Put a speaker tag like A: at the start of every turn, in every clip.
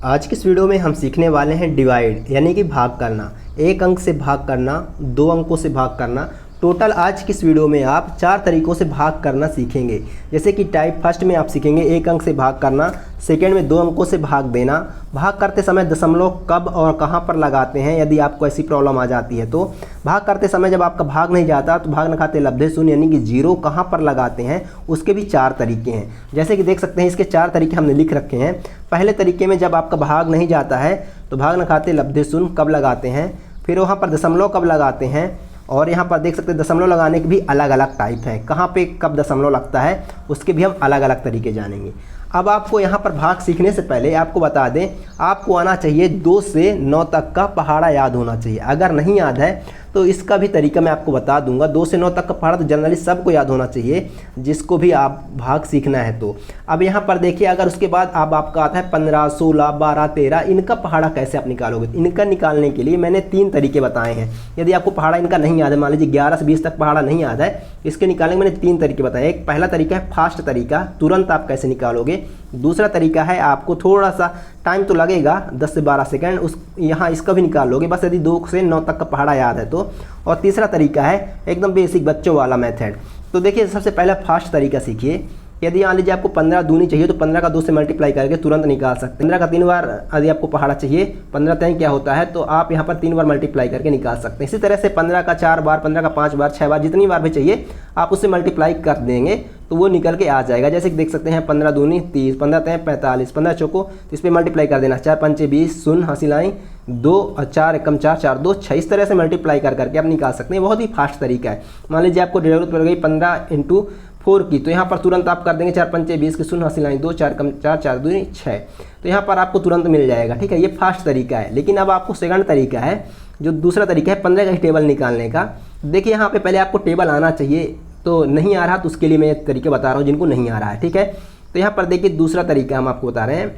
A: आज की इस वीडियो में हम सीखने वाले हैं डिवाइड यानी कि भाग करना। एक अंक से भाग करना, दो अंकों से भाग करना। टोटल आज की इस वीडियो में आप 4 तरीक़ों से भाग करना सीखेंगे। जैसे कि टाइप फर्स्ट में आप सीखेंगे एक अंक से भाग करना, सेकेंड में 2 अंकों से भाग देना। भाग करते समय दशमलव कब और कहां पर लगाते हैं यदि आपको ऐसी प्रॉब्लम आ जाती है तो। भाग करते समय जब आपका भाग नहीं जाता तो भाग न खाते लब्धे शून्य यानी कि 0 कहां पर लगाते हैं उसके भी 4 तरीके हैं। जैसे कि देख सकते हैं इसके 4 तरीके हमने लिख रखे हैं। पहले तरीके में जब आपका भाग नहीं जाता है तो भाग न खाते लब्धे शून्य कब लगाते हैं, फिर वहाँ पर दशमलव कब लगाते हैं, और यहाँ पर देख सकते हैं दशमलव लगाने के भी अलग अलग टाइप हैं। कहाँ पे कब दशमलव लगता है उसके भी हम अलग अलग तरीके जानेंगे। अब आपको यहाँ पर भाग सीखने से पहले आपको बता दें, आपको आना चाहिए 2 से 9 तक का पहाड़ा याद होना चाहिए। अगर नहीं याद है तो इसका भी तरीका मैं आपको बता दूंगा। 2 से 9 तक का पहाड़ा तो जनरली सबको याद होना चाहिए जिसको भी आप भाग सीखना है तो। अब यहाँ पर देखिए, अगर उसके बाद अब आपका आता है 15, 16, 12, 13, इनका पहाड़ा कैसे आप निकालोगे। इनका निकालने के लिए मैंने 3 तरीके बताए हैं। यदि आपको पहाड़ा इनका नहीं याद है, मान लीजिए 11 से 20 तक पहाड़ा नहीं याद है, इसके निकालने के मैंने 3 तरीके बताए। एक पहला तरीका है फास्ट तरीका, तुरंत आप कैसे निकालोगे। दूसरा तरीका है आपको थोड़ा सा टाइम तो लगेगा 10 से 12 सेकंड, उस यहाँ इसका भी निकाल लोगे बस यदि 2 से 9 तक का पहाड़ा याद है तो। और तीसरा तरीका है एकदम बेसिक बच्चों वाला मेथड। तो देखिए सबसे पहला फास्ट तरीका सीखिए। यदि मान लीजिए आपको 15 दूनी चाहिए तो 15 का 2 से मल्टीप्लाई करके तुरंत निकाल सकते हैं। 15 का 3 बार यदि आपको पहाड़ा चाहिए, 15 तय क्या होता है तो आप यहाँ पर 3 बार मल्टीप्लाई करके निकाल सकते हैं। इसी तरह से 15 का 4 बार, 15 का 5 बार, 6 बार, जितनी बार भी चाहिए आप उससे मल्टीप्लाई कर देंगे तो वो निकल के आ जाएगा। जैसे कि देख सकते हैं 15 दूनी 30, 15 तय 45, 15 चौको तो इस पर मल्टीप्लाई कर देना। 4 पंचे 20, शून्य हासिल आई 2 और 4 एकम 4, 4 2 6। इस तरह से मल्टीप्लाई करके आप निकाल सकते हैं। बहुत ही फास्ट तरीका है। मान लीजिए आपको जरूरत पड़ गई 15 × 4 की, तो यहाँ पर तुरंत आप कर देंगे 4 पंचे 20 के, शून्य हासिल आई 2, 4 कम 4, 4 2 6। तो यहाँ पर आपको तुरंत मिल जाएगा। ठीक है, ये फास्ट तरीका है। लेकिन अब आपको सेकंड तरीका है, जो दूसरा तरीका है 15 का ही टेबल निकालने का। देखिए यहाँ पे पहले आपको टेबल आना चाहिए, तो नहीं आ रहा तो उसके लिए मैं ये तरीके बता रहा हूँ जिनको नहीं आ रहा है। ठीक है, तो यहाँ पर देखिए दूसरा तरीका हम आपको बता रहे हैं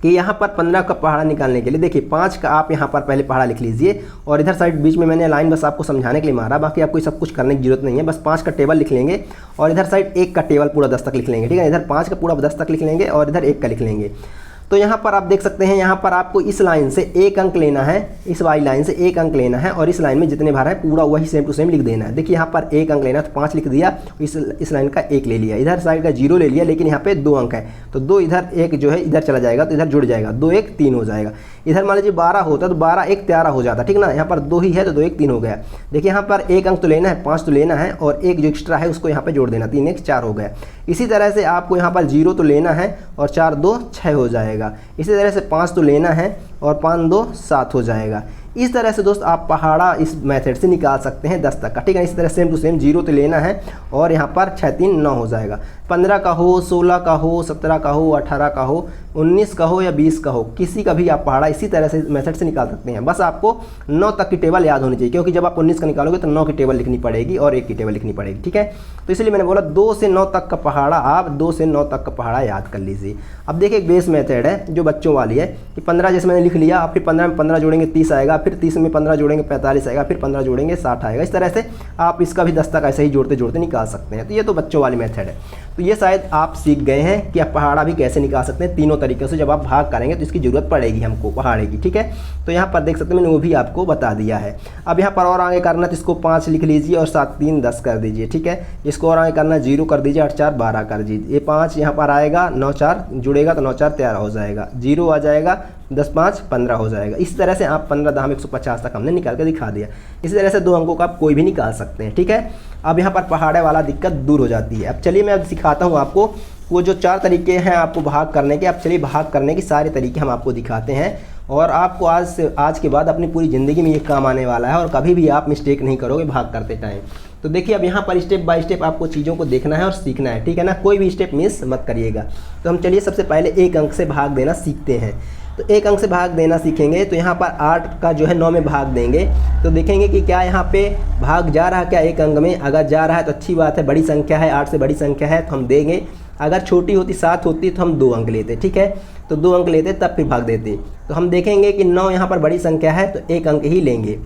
A: कि यहाँ पर 15 का पहाड़ा निकालने के लिए देखिए 5 का आप यहाँ पर पहले पहाड़ा लिख लीजिए, और इधर साइड बीच में मैंने लाइन बस आपको समझाने के लिए मारा, बाकी आपको सब कुछ करने की जरूरत नहीं है। बस 5 का टेबल लिख लेंगे और इधर साइड 1 का टेबल पूरा 10 तक लिख लेंगे। ठीक है, इधर 5 का पूरा 10 तक लिख लेंगे और इधर 1 का लिख लेंगे। तो यहाँ पर आप देख सकते हैं, यहाँ पर आपको इस लाइन से 1 अंक लेना है, इस वाली लाइन से 1 अंक लेना है, और इस लाइन में जितने बार है पूरा वही सेम टू सेम लिख देना है। देखिए यहाँ पर 1 अंक लेना तो 5 लिख दिया, इस लाइन का 1 ले लिया, इधर साइड का 0 ले लिया, लेकिन यहाँ पे 2 अंक है तो 2 इधर 1 जो है इधर चला जाएगा तो इधर जुड़ जाएगा, 2 1 3 हो जाएगा। इधर मान लीजिए 12 होता तो 12 1 13 हो जाता। ठीक ना, यहाँ पर 2 ही है तो 2 1 3 हो गया। देखिए यहाँ पर 1 अंक तो लेना है, 5 तो लेना है, और 1 जो एक्स्ट्रा है उसको यहाँ पे जोड़ देना, 3 1 4 हो गया। इसी तरह से आपको यहाँ पर 0 तो लेना है और 4 2 6 हो जाएगा। इसी तरह से 5 तो लेना है और 5 2 7 हो जाएगा। इस तरह से दोस्त आप पहाड़ा इस मेथड से निकाल सकते हैं 10 तक का। ठीक है, इसी तरह सेम टू सेम 0 तो लेना है और यहाँ पर 6 3 9 हो जाएगा। 15 का हो, 16 का हो, 17 का हो, 18 का हो, 19 का हो या 20 का हो, किसी का भी आप पहाड़ा इसी तरह से मेथड से निकाल सकते हैं। बस आपको 9 तक की टेबल याद होनी चाहिए, क्योंकि जब आप 19 का निकालोगे तो 9 की टेबल लिखनी पड़ेगी और 1 की टेबल लिखनी पड़ेगी। ठीक है, तो इसलिए मैंने बोला 2 से 9 तक का पहाड़ा, आप 2 से 9 तक का पहाड़ा याद कर लीजिए। अब देखिए एक बेस मेथड है जो बच्चों वाली है कि 15 जैसे मैंने लिख लिया, फिर 15 में 15 जोड़ेंगे 30 आएगा, फिर 30 में 15 जोड़ेंगे 45 आएगा, फिर 15 जोड़ेंगे 60 आएगा। इस तरह से आप इसका भी 10 तक ऐसे ही जोड़ते जोड़ते निकाल सकते हैं। तो ये तो बच्चों वाली मेथड है। तो ये शायद आप सीख गए हैं कि आप पहाड़ा भी कैसे निकाल सकते हैं तीनों तरीक़ों से। जब आप भाग करेंगे तो इसकी ज़रूरत पड़ेगी हमको पहाड़े की। ठीक है, तो यहाँ पर देख सकते हैं मैंने वो भी आपको बता दिया है। अब यहाँ पर और आगे करना तो इसको 5 लिख लीजिए और 7 3 10 कर दीजिए। ठीक है, इसको और आगे करना 0 कर दीजिए, 8 4 12 कर दीजिए। ये 5 यहाँ पर आएगा, 9 4 जुड़ेगा तो 9 4 13 हो जाएगा, 0 आ जाएगा, 10 5 15 हो जाएगा। इस तरह से आप 15 10 150 तक हमने निकाल के दिखा दिया। इसी तरह से 2 अंकों का आप कोई भी निकाल सकते हैं। ठीक है, अब यहाँ पर पहाड़े वाला दिक्कत दूर हो जाती है। अब चलिए मैं अब सिखाता हूँ आपको वो जो 4 तरीके हैं आपको भाग करने के। अब चलिए भाग करने के सारे तरीके हम आपको दिखाते हैं, और आपको आज के बाद अपनी पूरी ज़िंदगी में ये काम आने वाला है, और कभी भी आप मिस्टेक नहीं करोगे भाग करते टाइम। तो देखिए अब यहाँ पर स्टेप बाय स्टेप आपको चीज़ों को देखना है और सीखना है। ठीक है ना, कोई भी स्टेप मिस मत करिएगा। तो हम चलिए सबसे पहले 1 अंक से भाग देना सीखते हैं। तो 1 अंक से भाग देना सीखेंगे तो यहाँ पर 8 का जो है 9 में भाग देंगे, तो देखेंगे कि क्या यहाँ पे भाग जा रहा है क्या 1 अंक में। अगर जा रहा है तो अच्छी बात है, बड़ी संख्या है, 8 से बड़ी संख्या है तो हम देंगे। अगर छोटी होती 7 होती तो हम 2 अंक लेते। ठीक है, तो 2 अंक लेते तब फिर भाग देते। तो हम देखेंगे कि 9 यहाँ पर बड़ी संख्या है तो 1 अंक ही लेंगे।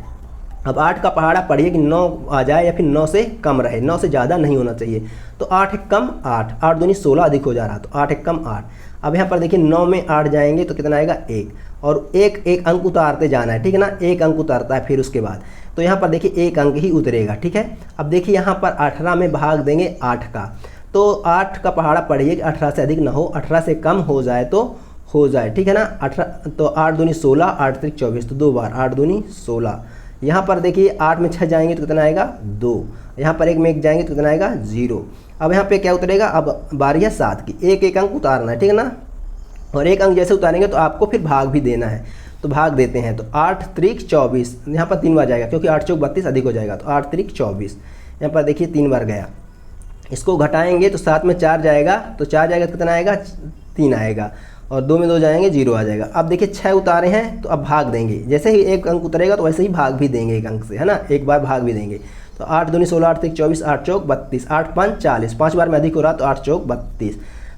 A: अब 8 का पहाड़ा पढ़िए कि 9 आ जाए या फिर 9 से कम रहे, 9 से ज़्यादा नहीं होना चाहिए। तो 8 एक कम 8, 8 दूनी 16 अधिक हो जा रहा, तो 8 एक कम 8। अब यहाँ पर देखिए 9 में 8 जाएंगे तो कितना आएगा 1, और एक एक अंक उतारते जाना है, ठीक है ना, एक अंक उतारता है फिर उसके बाद, तो यहाँ पर देखिए एक अंक ही उतरेगा, ठीक है। अब देखिए यहाँ पर 18 में भाग देंगे 8 का, तो 8 का पहाड़ा पढ़िए कि 18 से अधिक ना हो, 18 से कम हो जाए तो हो जाए, ठीक है ना। 18 तो 8 दूनी 16, 8 त्रिक 24, तो 2 बार 8 दूनी 16। यहाँ पर देखिए 8 में 6 जाएंगे तो कितना आएगा 2, यहाँ पर 1 में 1 जाएंगे तो कितना आएगा 0। अब यहाँ पे क्या उतरेगा, अब बारी है 7 की, एक एक अंक उतारना है, ठीक है ना, और एक अंक जैसे उतारेंगे तो आपको फिर भाग भी देना है, तो भाग देते हैं। तो 8 त्रिक 24, यहाँ पर 3 बार जाएगा क्योंकि 8 चौक 32 अधिक हो जाएगा, तो 8 त्रिक 24, यहाँ पर देखिए 3 बार गया। इसको घटाएंगे तो 7 में 4 जाएगा, तो 4 जाएगा तो कितना आएगा 3 आएगा, और 2 में 2 जाएंगे 0 आ जाएगा। अब देखिए 6 उतारे हैं तो अब भाग देंगे, जैसे ही एक अंक उतरेगा तो वैसे ही भाग भी देंगे एक अंक से, है ना, एक बार भाग भी देंगे। तो 8 दूनी 16, 8 त्रिक 24, 8 चौक 32, 8 5 40, 5 बार में अधिक हो रहा तो 8 चौक 32,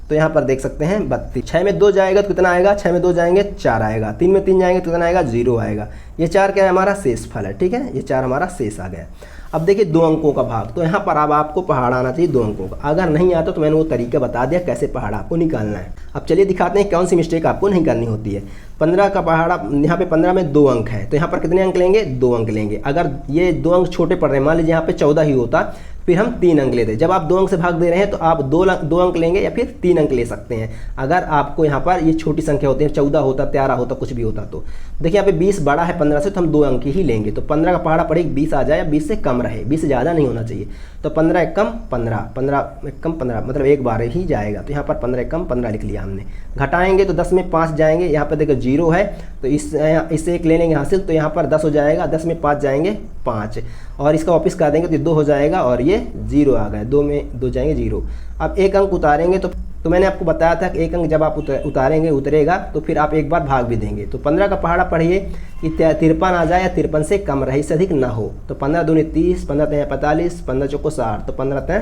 A: तो यहाँ पर देख सकते हैं 32। 6 में 2 जाएगा तो कितना आएगा, 6 में 2 जाएंगे 4 आएगा, 3 में 3 जाएंगे तो कितना आएगा 0 आएगा। ये 4 क्या है हमारा शेष फल है, ठीक है, ये 4 हमारा शेष आ गया। अब देखिए 2 अंकों का भाग, तो यहाँ पर अब आपको पहाड़ा आना चाहिए 2 अंकों का, अगर नहीं आता तो मैंने वो तरीका बता दिया कैसे पहाड़ा आपको निकालना है। अब चलिए दिखाते हैं कौन सी मिस्टेक आपको नहीं करनी होती है। 15 का पहाड़ा, यहाँ पे 15 में 2 अंक है तो यहाँ पर कितने अंक लेंगे, 2 अंक लेंगे। अगर ये 2 अंक छोटे पड़ रहे हैं, मान लीजिए यहाँ पे 14 ही होता, फिर हम 3 अंक लेते। जब आप 2 अंक से भाग दे रहे हैं तो आप 2 अंक लेंगे या फिर 3 अंक ले सकते हैं। अगर आपको यहाँ पर ये छोटी संख्या होती है, 14 होता, 13 होता, कुछ भी होता, तो देखिए यहाँ पे 20 बड़ा है 15 से, तो हम 2 अंक ही लेंगे। तो 15 का पहाड़ा पड़े 20 आ जाए या 20 से कम रहे, 20 से ज़्यादा नहीं होना चाहिए। तो 15 एक कम 15, 15 एक कम 15, मतलब एक बार ही जाएगा, तो यहाँ पर 15 एक कम 15 लिख लिया हमने। घटाएंगे तो 10 में 5 जाएंगे, यहाँ पर देखो 0 है तो इससे एक ले लेंगे हासिल, तो यहाँ पर 10 हो जाएगा, 10 में 5 जाएंगे 5, और इसका वापस कर देंगे तो 2 हो जाएगा, और ये 0 आ गए, 2 में 2 जाएंगे 0। अब एक अंक उतारेंगे तो मैंने आपको बताया था कि एक अंक जब आप उतारेंगे उतरेगा तो फिर आप एक बार भाग भी देंगे। तो 15 का पहाड़ा पढ़िए कि 53 आ जाए या 53 से कम रहे, इससे अधिक ना हो। तो 15 दूनी 30, 15 तें 45, 15 चौको 60, तो 15 तें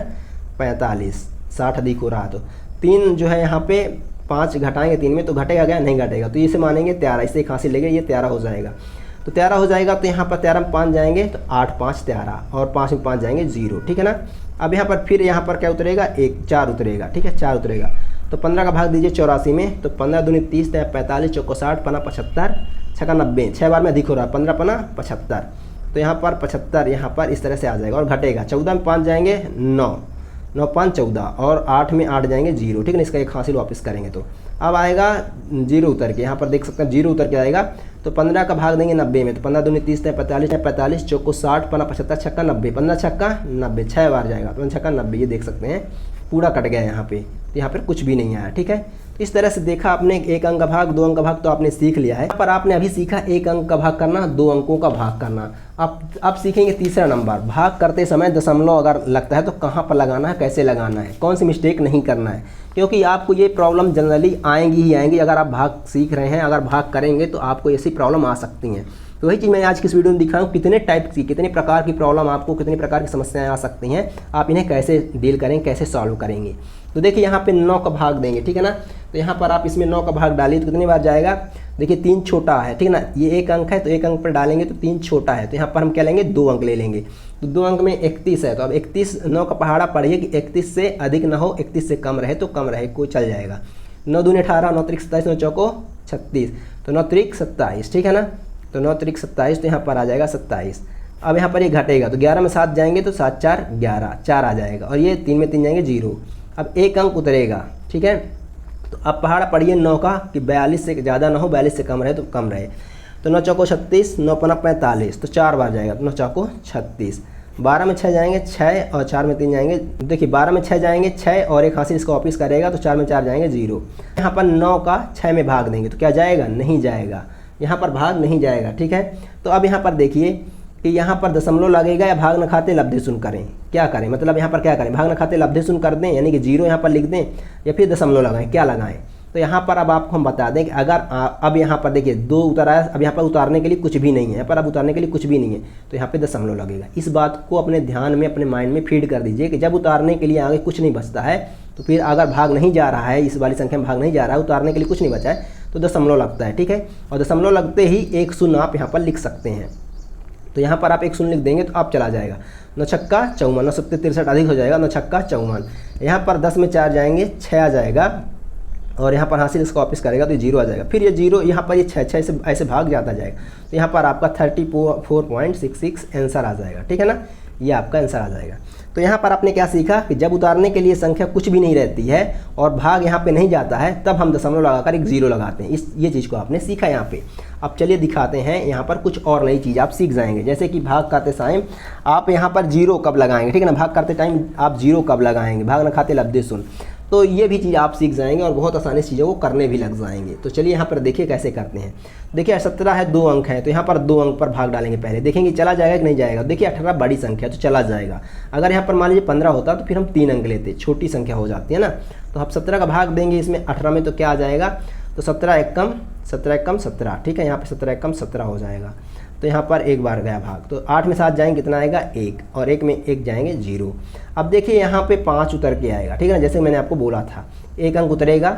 A: 45, 60 अधिक हो रहा, तो 3 जो है यहाँ पे 5 घटाएंगे 3 में तो घटेगा क्या, नहीं घटेगा, तो इसे मानेंगे 13, इससे एक हासिल लेंगे, ये 13 हो जाएगा। तो 13 हो जाएगा, तो यहाँ पर 13 में 5 जाएंगे तो 8 5 13, और 5 में 5 जाएंगे 0, ठीक है ना। अब यहाँ पर फिर यहाँ पर क्या उतरेगा, 4 उतरेगा, ठीक है, 4 उतरेगा। तो 15 का भाग दीजिए 84 में, तो 15 दूनी 30, 45, चौको 60, 5 75, 6 90, 6 बार में अधिक हो रहा है, 15 5 75, तो यहाँ पर 75 यहाँ पर इस तरह से आ जाएगा, और घटेगा। 14 में 5 जाएंगे 9, 9 5 14, और 8 में 8 जाएंगे 0, ठीक है ना, इसका एक हासिल वापस करेंगे तो अब आएगा 0 उतर के, यहाँ पर देख सकते हैं 0 उतर के आएगा। तो 15 का भाग देंगे 90 में, तो 15 दूनी 30, 45, 45, चौको 60, 5 75, 6 90, 15 6 90, 6 बार जाएगा, 15 6 90, ये देख सकते हैं पूरा कट गया यहाँ पे, तो यहाँ पर कुछ भी नहीं आया, ठीक है। तो इस तरह से देखा आपने एक अंक का भाग, 2 अंक का भाग तो आपने सीख लिया है। पर आपने अभी सीखा एक अंक का भाग करना, 2 अंकों का भाग करना। अब सीखेंगे तीसरा नंबर, भाग करते समय दशमलव अगर लगता है तो कहाँ पर लगाना है, कैसे लगाना है, कौन सी मिस्टेक नहीं करना है, क्योंकि आपको ये प्रॉब्लम जनरली आएंगी ही आएंगी। अगर आप भाग सीख रहे हैं, अगर भाग करेंगे तो आपको ऐसी प्रॉब्लम आ सकती हैं। तो वही चीज़ मैं आज की इस वीडियो में दिखाऊँ, कितने टाइप की, कितने प्रकार की प्रॉब्लम आपको, कितने प्रकार की समस्याएं आ सकती हैं, आप इन्हें कैसे डील करेंगे, कैसे सॉल्व करेंगे। तो देखिए यहाँ पे 9 का भाग देंगे, ठीक है ना। तो यहाँ पर आप इसमें 9 का भाग डालिए तो कितनी बार जाएगा, देखिए 3 छोटा है, ठीक है ना, ये एक अंक है तो एक अंक पर डालेंगे तो 3 छोटा है, तो यहाँ पर हम क्या लेंगे, 2 अंक ले लेंगे। तो 2 अंक में 31 है, तो अब 31, 9 का पहाड़ा पढ़िए कि 31 से अधिक ना हो, 31 से कम रहे तो कम रहे, कोई चल जाएगा। 9 दूनी 18, 9 त्रिक 27, 9 चौको 36, तो 9 त्रिक 27, ठीक है ना। तो 9 त्रिक 27, तो यहाँ पर आ जाएगा 27। अब यहाँ पर ये घटेगा तो 11 में 7 जाएंगे तो 7 4 11, 4 आ जाएगा, और ये 3 में 3 जाएंगे 0। अब एक अंक उतरेगा, ठीक है। तो अब पहाड़ा पढ़िए 9 का कि 42 से ज़्यादा ना हो, 42 से कम रहे तो कम रहे। तो 9 चौको 36, 9 5 45, तो 4 बार जाएगा, तो 9 चौको 36। 12 में 6 जाएंगे 6, और 4 में 3 जाएंगे, देखिए 12 में 6 जाएंगे 6, और एक हासिल इसका वापस करेगा तो 4 में 4 जाएंगे 0। यहाँ पर 9 का 6 में भाग देंगे तो क्या जाएगा, नहीं जाएगा, यहाँ पर भाग नहीं जाएगा, ठीक है। तो अब यहाँ पर देखिए कि यहाँ पर दशमलव लगेगा या भाग न खाते लब्धे शून्य करें, क्या करें, मतलब यहाँ पर क्या करें, भाग न खाते लब्धे शून्य कर दें, यानी कि 0 यहाँ पर लिख दें, या फिर दशमलव लगाएं, क्या लगाएं। तो यहाँ पर अब आपको हम बता दें कि अगर अब यहाँ पर देखिए 2 उतारा है, अब यहाँ पर उतारने के लिए कुछ भी नहीं है, यहाँ पर अब उतारने के लिए कुछ भी नहीं है, तो यहाँ पे दशमलव लगेगा। इस बात को अपने ध्यान में, अपने माइंड में फीड कर दीजिए कि जब उतारने के लिए आगे कुछ नहीं बचता है, तो फिर अगर भाग नहीं जा रहा है, इस वाली संख्या में भाग नहीं जा रहा है, उतारने के लिए कुछ नहीं बचा है, तो दशमलव लगता है, ठीक है। और दशमलव लगते ही एक शून्य आप यहाँ पर लिख सकते हैं। तो यहाँ पर आप एक शून्य लिख देंगे तो आप चला जाएगा, 9 छक्का 54, 9 67 अधिक हो जाएगा, 9 छक्का 54। यहाँ पर 10 में 4 जाएंगे 6 आ जाएगा, और यहाँ पर हासिल इसका वापस करेगा तो 0 आ जाएगा। फिर ये 0 यहाँ पर ये 6 ऐसे भाग जाता जाएगा, तो यहाँ पर आपका 34.66 आंसर आ जाएगा। ठीक है ना, ये आपका आंसर आ जाएगा। तो यहाँ पर आपने क्या सीखा कि जब उतारने के लिए संख्या कुछ भी नहीं रहती है और भाग यहाँ पे नहीं जाता है, तब हम दशमलव लगाकर एक 0 लगाते हैं। ये चीज़ को आपने सीखा यहाँ पे। अब चलिए दिखाते हैं यहाँ पर कुछ और नई चीज़ आप सीख जाएंगे, जैसे कि भाग करते टाइम आप यहाँ पर 0 कब लगाएंगे। ठीक है ना, भाग करते टाइम आप 0 कब लगाएंगे, भाग न खाते लब्धे सुन। तो ये भी चीज़ आप सीख जाएंगे और बहुत आसानी से चीज़ों को करने भी लग जाएंगे। तो चलिए यहाँ पर देखिए कैसे करते हैं। देखिए 17 है, 2 अंक हैं, तो यहाँ पर 2 अंक पर भाग डालेंगे। पहले देखेंगे चला जाएगा कि नहीं जाएगा। देखिए 18 बड़ी संख्या तो चला जाएगा। अगर यहाँ पर मान लीजिए 15 होता तो फिर हम 3 अंक लेते, छोटी संख्या हो जाती है ना। तो आप 17 का भाग देंगे इसमें 18 में, तो क्या आ जाएगा, तो 17 एकम 17। ठीक है, यहाँ पर 17 एकम 17 हो जाएगा। तो यहाँ पर एक बार गया भाग, तो 8 में 7 जाएंगे कितना आएगा 1, और 1 में 1 जाएंगे 0। अब देखिए यहाँ पे 5 उतर के आएगा। ठीक है ना, जैसे मैंने आपको बोला था 1 अंक उतरेगा,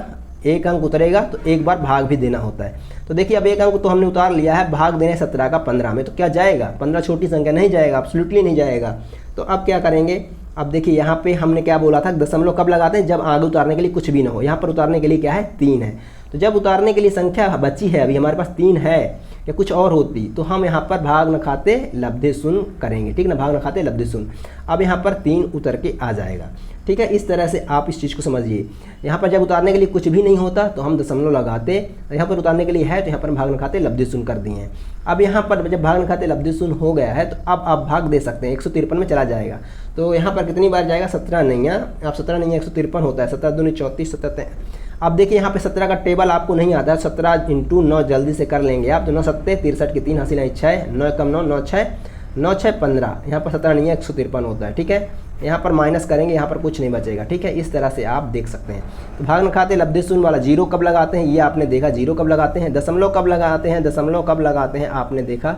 A: 1 अंक उतरेगा तो एक बार भाग भी देना होता है। तो देखिए अब 1 अंक तो हमने उतार लिया है, भाग देने 17 का 15 में, तो क्या जाएगा, 15 छोटी संख्या नहीं जाएगा, एब्सोल्युटली नहीं जाएगा। तो अब क्या करेंगे, अब देखिए यहाँ पे हमने क्या बोला था, दशमलव कब लगाते हैं, जब आगे उतारने के लिए कुछ भी ना हो। यहाँ पर उतारने के लिए क्या है, 3 है। तो जब उतारने के लिए संख्या बची है, अभी हमारे पास 3 है या कुछ और होती, तो हम यहाँ पर भाग न खाते लब्धे सुन करेंगे। ठीक ना, भाग न खाते लब्धे सुन। अब यहाँ पर 3 उतर के आ जाएगा। ठीक है, इस तरह से आप इस चीज़ को समझिए। यहाँ पर जब उतारने के लिए कुछ भी नहीं होता तो हम दशमलव लगाते, यहाँ पर उतारने के लिए है तो यहाँ पर भाग न खाते लब्धे सुन कर दिए हैं। अब यहाँ पर जब भाग न खाते लब्धे सुन हो गया है तो अब आप भाग दे सकते हैं, 153 में चला जाएगा। तो यहाँ पर कितनी बार जाएगा, 17 नहीं है, अब 17 नहीं है, 153 होता है, 17 दूनी 34, 17। अब देखिए यहाँ पे 17 का टेबल आपको नहीं आता है, 17 × 9 जल्दी से कर लेंगे आप। तो 9 7 63 की 3 हासिल 6, 9 कम 9, 9 6 15। यहाँ पर 17 नहीं है, 153 होता है। ठीक है, यहाँ पर माइनस करेंगे, यहाँ पर कुछ नहीं बचेगा। ठीक है, इस तरह से आप देख सकते हैं। तो भाग न खाते लब्धे सुन वाला 0 कब लगाते हैं, ये आपने देखा 0 कब लगाते हैं। दशमलव कब लगाते हैं, दशमलव कब लगाते हैं, आपने देखा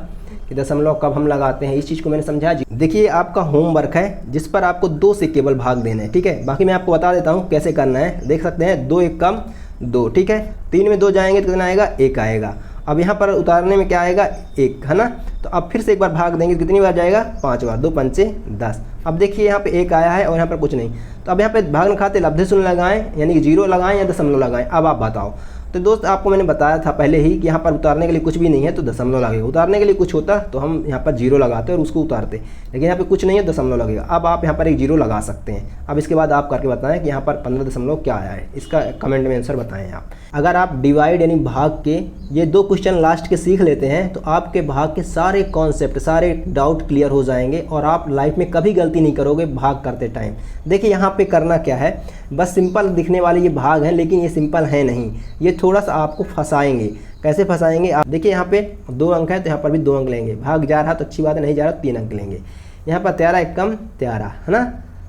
A: कि दशमलव कब हम लगाते हैं। इस चीज़ को मैंने समझाया। देखिए आपका होमवर्क है जिस पर आपको 2 से केवल भाग देना है। ठीक है, बाकी मैं आपको बता देता हूँ कैसे करना है। देख सकते हैं 2 1 कम 2। ठीक है, 3 में 2 जाएंगे तो कितना आएगा, 1 आएगा। अब यहाँ पर उतारने में क्या आएगा, 1 है ना। तो अब फिर से एक बार भाग देंगे, कितनी बार जाएगा, 5 बार। 2 पंचे 10। अब देखिए यहाँ पे 1 आया है और यहाँ पर कुछ नहीं। तो अब यहाँ पे भाग न खाते लब्धे शून्य लगाएं, यानी कि 0 लगाएं या दशमलव लगाएं। अब आप बताओ। तो दोस्त आपको मैंने बताया था पहले ही कि यहाँ पर उतारने के लिए कुछ भी नहीं है तो दशमलव लगेगा। उतारने के लिए कुछ होता तो हम यहाँ पर 0 लगाते और उसको उतारते, लेकिन यहाँ पे कुछ नहीं है, दशमलव लगेगा। अब आप यहाँ पर एक 0 लगा सकते हैं। अब इसके बाद आप करके बताएं कि यहाँ पर 15 दशमलव क्या आया है, इसका कमेंट में आंसर बताएं आप। अगर आप डिवाइड यानी भाग के ये 2 क्वेश्चन लास्ट के सीख लेते हैं तो आपके भाग के सारे कॉन्सेप्ट, सारे डाउट क्लियर हो जाएंगे और आप लाइफ में कभी गलती नहीं करोगे भाग करते टाइम। देखिए यहाँ पे करना क्या है, बस सिंपल दिखने वाले ये भाग हैं, लेकिन ये सिंपल है नहीं, ये थोड़ा सा आपको फंसाएंगे। कैसे फंसाएंगे आप देखिए, यहाँ पे 2 अंक है तो यहाँ पर भी 2 अंक लेंगे। भाग जा रहा तो अच्छी बात है, नहीं जा रहा तो 3 अंक लेंगे। यहाँ पर 13 1 कम 13 है ना,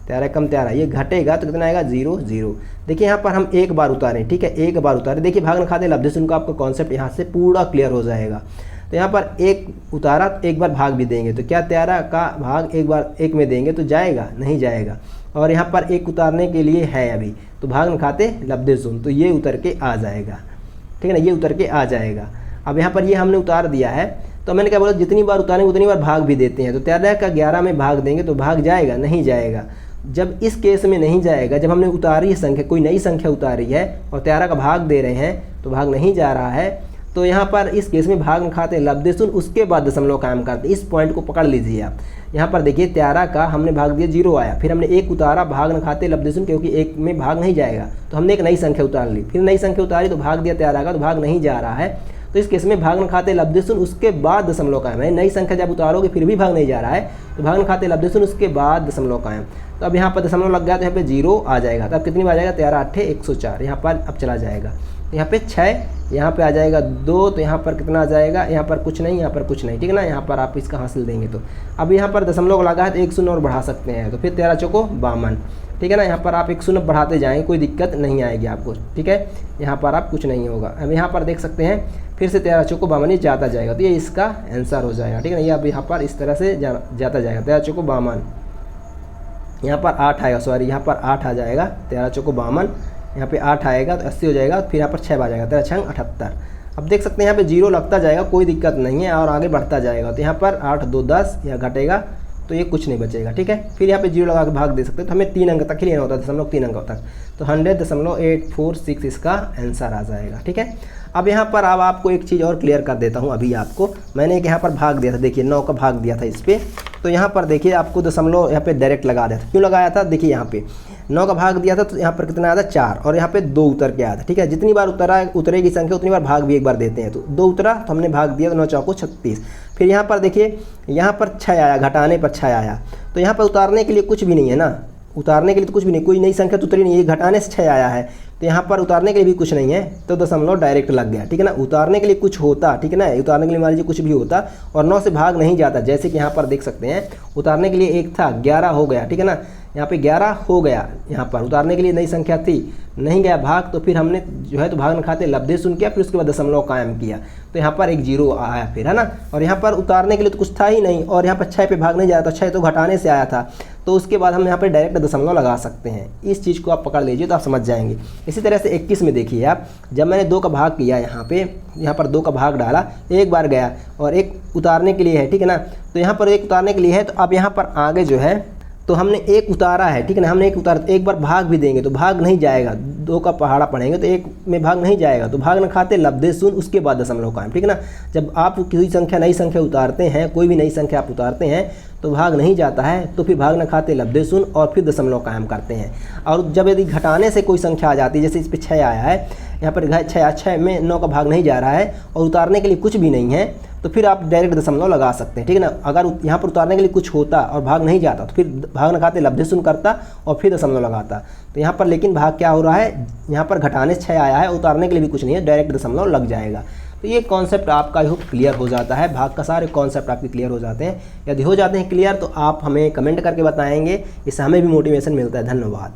A: 13 1 कम 13, ये घटेगा तो कितना आएगा, 0 0। देखिए यहाँ पर हम एक बार उतारें। ठीक है, एक बार उतारें। देखिए भाग न खाते लब्धे शून्य का आपका कॉन्सेप्ट यहाँ से पूरा क्लियर हो जाएगा। तो यहाँ पर 1 उतारा तो एक बार भाग भी देंगे, तो क्या 13 का भाग एक बार 1 में देंगे तो जाएगा, नहीं जाएगा। और यहाँ पर 1 उतारने के लिए है अभी, तो भाग न खाते लब्धे शून्य, तो ये उतर के आ जाएगा। ठीक है ना, ये उतर के आ जाएगा। अब यहाँ पर ये हमने उतार दिया है, तो मैंने क्या बोला, जितनी बार उतारेंगे उतनी बार भाग भी देते हैं। तो 13 का 11 में भाग देंगे तो भाग जाएगा, नहीं जाएगा। जब इस केस में नहीं जाएगा, जब हमने उतारी है संख्या, कोई नई संख्या उतारी है और 13 का भाग दे रहे हैं तो भाग नहीं जा रहा है, तो यहाँ पर इस केस में भाग न खाते लब्धे शून्य, उसके बाद दशमलव कायम करते। इस पॉइंट को पकड़ लीजिए आप। यहाँ पर देखिए 13 का हमने भाग दिया, 0 आया, फिर हमने 1 उतारा, भाग न खाते लब्धे शून्य, क्योंकि 1 में भाग नहीं जाएगा तो हमने एक नई संख्या उतार ली, फिर नई संख्या उतारी तो भाग दिया 13 का, तो भाग नहीं जा रहा है। तो इस केस में भाग न खाते लब्धे शून्य, उसके बाद दशमलव कायम है। नई संख्या जब उतारोगे फिर भी भाग नहीं जा रहा है तो भाग न खाते लब्धे शून्य, उसके बाद दशमलव कायम। तो अब यहाँ पर दशमलव लग गया तो यहाँ पे 0 आ जाएगा। तो अब कितनी बार जाएगा, 13 8 104, यहाँ पर अब चला जाएगा। यहाँ पे 6, यहाँ पे आ जाएगा 2, तो यहाँ पर कितना आ जाएगा, यहाँ पर कुछ नहीं, यहाँ पर कुछ नहीं। ठीक है ना, यहाँ पर आप इसका हासिल देंगे। तो अब यहाँ पर दशमलव लगा है तो 1 शून्य और बढ़ा सकते हैं, तो फिर 13 चौको 52। ठीक है ना, यहाँ पर आप 1 शून्य बढ़ाते जाएंगे, कोई दिक्कत नहीं आएगी आपको। ठीक है, यहाँ पर आप कुछ नहीं होगा। अब यहाँ पर देख सकते हैं फिर से 13 चौको 52 ये जाता जाएगा, तो ये इसका आंसर हो जाएगा। ठीक है ना, ये अब यहाँ पर इस तरह से जाता जाएगा। 13 चौको 52, यहाँ पर 8 आएगा, सॉरी यहाँ पर 8 आ जाएगा। 13 चौको 52, यहाँ पे 8 आएगा तो 80 हो जाएगा, फिर यहाँ पर 6 आ जाएगा, 13 6 78। अब देख सकते हैं यहाँ पे 0 लगता जाएगा, कोई दिक्कत नहीं है और आगे बढ़ता जाएगा। तो यहाँ पर 8 2 10, यहाँ घटेगा तो ये कुछ नहीं बचेगा, ठीक है। फिर यहाँ पे 0 लगा के भाग दे सकते हैं। तो हमें 3 अंक तक ही लेना होता है, 3 अंक तक। तो 100.846 इसका आंसर आ जाएगा, ठीक है। अब यहाँ पर अब आपको एक चीज़ और क्लियर कर देता हूँ अभी आपको। मैंने एक यहाँ पर भाग दिया था, देखिए 9 का भाग दिया था इस पर। तो यहाँ पर देखिए आपको दशमलव यहाँ पे डायरेक्ट लगा दिया था। क्यों लगाया था, देखिए यहाँ पे 9 का भाग दिया था तो यहाँ पर कितना आया था 4, और यहाँ पे 2 उतर के आया था, ठीक है। जितनी बार उतरेगी संख्या उतनी बार भाग भी एक बार देते हैं। तो 2 उतरा तो हमने भाग दिया, तो 9 चौको 36। फिर यहाँ पर देखिए यहाँ पर 6 आया, घटाने पर 6 आया। तो यहाँ पर उतारने के लिए कुछ भी नहीं है ना, उतारने के लिए तो कुछ भी नहीं, कोई नई संख्या तो उतरी नहीं है, घटाने से 6 आया है। तो यहाँ पर उतारने के लिए भी कुछ नहीं है, तो दशमलव डायरेक्ट लग गया, ठीक है ना। उतारने के लिए कुछ होता, ठीक है ना, उतारने के लिए मान लीजिए कुछ भी होता और 9 से भाग नहीं जाता, जैसे कि यहाँ पर देख सकते हैं उतारने के लिए 1 था, 11 हो गया, ठीक है ना। यहाँ पे 11 हो गया, यहाँ पर उतारने के लिए नई संख्या थी, नहीं गया भाग, तो फिर हमने जो है तो भाग न खाते लब्धे शून्य किया, फिर उसके बाद दशमलव कायम किया, तो यहाँ पर एक 0 आया फिर, है ना। और यहाँ पर उतारने के लिए तो कुछ था ही नहीं, और यहाँ पर 6 पे भाग नहीं जा रहा था, 6 तो घटाने से आया था, तो उसके बाद हम यहाँ पर डायरेक्ट दशमलव लगा सकते हैं। इस चीज़ को आप पकड़ लीजिए तो आप समझ जाएंगे। इसी तरह से 21 में देखिए आप, जब मैंने 2 का भाग किया यहाँ पर 2 का भाग डाला, एक बार गया और एक उतारने के लिए है, ठीक है ना। तो यहाँ पर एक उतारने के लिए है, तो अब यहाँ पर आगे जो है तो हमने एक उतारा है, ठीक है ना, हमने एक उतारा, एक बार भाग भी देंगे तो भाग नहीं जाएगा, 2 का पहाड़ा पढ़ेंगे तो 1 में भाग नहीं जाएगा, तो भाग न खाते लब्धे शून्य, उसके बाद दशमलव कायम, ठीक है ना। जब आप किसी संख्या नई संख्या उतारते हैं, कोई भी नई संख्या आप उतारते हैं तो भाग नहीं जाता है, तो फिर भाग न खाते लब्धे शून्य और फिर दशमलव कायम करते हैं। और जब यदि घटाने से कोई संख्या आ जाती है, जैसे इस पर 6 आया है, यहाँ पर 6 में 9 का भाग नहीं जा रहा है और उतारने के लिए कुछ भी नहीं है, तो फिर आप डायरेक्ट दशमलव लगा सकते हैं, ठीक है ना। अगर यहाँ पर उतारने के लिए कुछ होता और भाग नहीं जाता तो फिर भाग न खाते लब्धे शून्य करता और फिर दशमलव लगाता। तो यहाँ पर लेकिन भाग क्या हो रहा है, यहाँ पर घटाने से 6 आया है, उतारने के लिए भी कुछ नहीं है, डायरेक्ट दशमलव लग जाएगा। तो ये कॉन्सेप्ट आपका आई होप क्लियर हो जाता है, भाग का सारे कॉन्सेप्ट आपके क्लियर हो जाते हैं। यदि हो जाते हैं क्लियर तो आप हमें कमेंट करके बताएंगे, इससे हमें भी मोटिवेशन मिलता है। धन्यवाद।